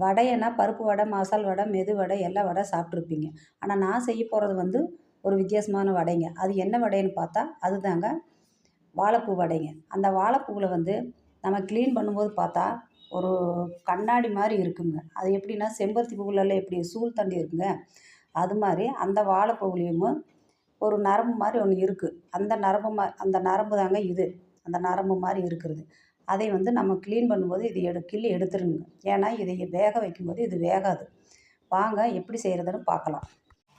வடைன்னா பருப்பு வடை, மசால் வடை, மெது வடை, எல்லா வடை சாப்பிட்ருப்பீங்க. ஆனால் நான் செய்ய போகிறது வந்து ஒரு வித்தியாசமான வடைங்க. அது என்ன வடைன்னு பார்த்தா அதுதாங்க வாழைப்பூ வடைங்க. அந்த வாழைப்பூவில் வந்து நம்ம க்ளீன் பண்ணும்போது பார்த்தா ஒரு கண்ணாடி மாதிரி இருக்குங்க. அது எப்படின்னா செம்பருத்தி பூவுலலாம் எப்படி சூல் தண்டு இருக்குங்க, அது மாதிரி அந்த வாழைப்பூவுலேயும் ஒரு நரம்பு மாதிரி ஒன்று இருக்குது. அந்த நரம்பு தாங்க இது. அந்த நரம்பு மாதிரி இருக்கிறது. அதை வந்து நம்ம க்ளீன் பண்ணும்போது இது கிள்ளி எடுத்துருங்க. ஏன்னா இதை வேக வைக்கும்போது இது வேகாது. வாங்க எப்படி செய்கிறதுன்னு பார்க்கலாம்.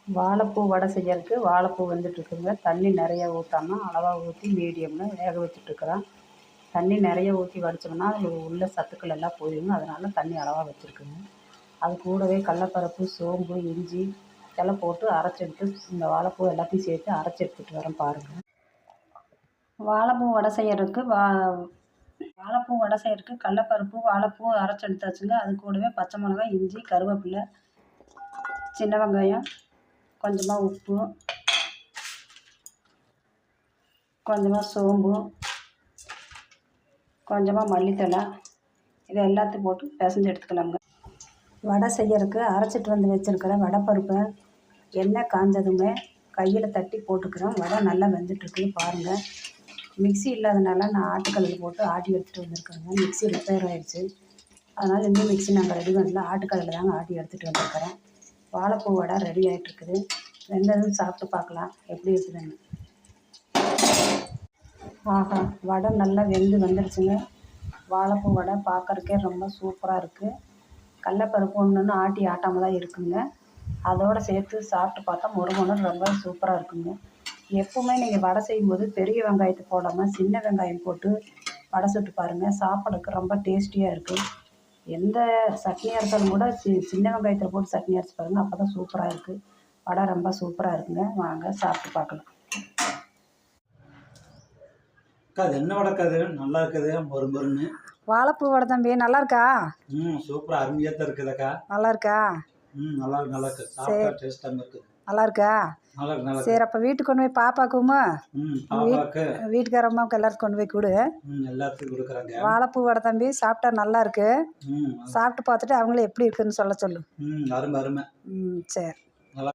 வாழைப்பூ வடை செய்யறதுக்கு வாழைப்பூ வெந்துட்டுருக்குங்க. தண்ணி நிறைய ஊற்றாம அளவாக ஊற்றி மீடியம்னு வேக வச்சுட்ருக்குறேன். தண்ணி நிறைய ஊற்றி வடித்தோம்னா அதில் உள்ள சத்துக்கள் எல்லாம் போயிடுங்க. அதனால் தண்ணி அளவாக வச்சுருக்குங்க. அது கூடவே கடலப்பருப்பு, சோம்பு, இஞ்சி இதெல்லாம் போட்டு அரைச்சி எடுத்து இந்த வாழைப்பூ எல்லாத்தையும் சேர்த்து அரைச்சி எடுத்துகிட்டு வரேன் பாருங்கள். வாழைப்பூ வடை செய்கிறதுக்கு வாழைப்பூ வடை செய்கிறதுக்கு கடலப்பருப்பு, வாழைப்பூ அரைச்சி எடுத்தாச்சுங்க. அது கூடவே பச்சை மிளகாய், இஞ்சி, கருவேப்பிலை, சின்ன வெங்காயம், கொஞ்சமாக உப்பு, கொஞ்சமாக சோம்பு, கொஞ்சமாக மல்லித்தழை, இதை எல்லாத்தையும் போட்டு பிசைஞ்சு எடுத்துக்கலாங்க. வடை செய்யறதுக்கு அரைச்சிட்டு வந்து வச்சுருக்கிற வடைப்பருப்பை எண்ணெய் காஞ்சதுமே கையில் தட்டி போட்டுக்கிறேன். வடை நல்லா வெந்துட்டுருக்குன்னு பாருங்கள். மிக்ஸி இல்லாதனால நான் ஆட்டுக்கல்லில் போட்டு ஆட்டி எடுத்துகிட்டு வந்திருக்கேங்க. மிக்ஸி ரிப்பேர் ஆகிடுச்சு. அதனால் இன்னும் மிக்ஸி நாங்கள் ரெடி பண்ணல. ஆட்டுக்கல்லில் தாங்க ஆட்டி எடுத்துகிட்டு வந்திருக்கிறேன். வாழைப்பூ வடை ரெடி ஆகிட்டுருக்குது. வெந்ததும் சாப்பிட்டு பார்க்கலாம் எப்படி இருக்குதுன்னு. ஆஹா, வடை நல்லா வந்துருச்சுங்க. வாழைப்பூ வடை பார்க்குறக்கே ரொம்ப சூப்பராக இருக்குது. கடலப்பருப்பு ஒன்று ஆட்டி ஆட்டாமல் தான் இருக்குங்க. அதோடு சேர்த்து சாப்பிட்டு பார்த்தா மொறுமொறுன்னு ரொம்ப சூப்பராக இருக்குங்க. எப்போவுமே நீங்கள் வடை செய்யும்போது பெரிய வெங்காயத்தை போடாமல் சின்ன வெங்காயம் போட்டு வடை சுட்டு பாருங்கள். சாப்பிட்றதுக்கு ரொம்ப டேஸ்டியாக இருக்கும். எந்த சட்னி அரைச்சாலும் கூட சின்ன வெங்காயத்தில் போட்டு சட்னி அரைச்சி பாருங்கள். அப்போ தான் சூப்பராக இருக்குது. வடை ரொம்ப சூப்பராக இருக்குங்க. வாங்க சாப்பிட்டு பார்க்கலாம். அது என்ன வடைக்காது நல்லா இருக்குது மொறுமொறுன்னு. வாழைப்பூ வடை தம்பி நல்லா இருக்கா? சூப்பராக அருமையாக தான் இருக்குதுக்கா. நல்லா இருக்கா? நல்லா இருக்கு. சாப்பிட்டா டேஸ்ட்டாக இருக்குது. நல்லா இருக்கா? நல்லா இருக்கு. சரி, அப்போ வீட்டுக்கு கொண்டு போய் பாப்பாக்கும் வீட்டுக்காரம்மாவுக்கு எல்லாருக்கும் கொண்டு போய் கொடு. எல்லாத்துக்கும் கொடுக்குறாங்க. வாழைப்பூ வடை தம்பி சாப்பிட்டா நல்லா இருக்கு. சாப்பிட்டு பார்த்துட்டு அவங்களே எப்படி இருக்குன்னு சொல்ல சொல்லு. அருமை அருமை. சரி.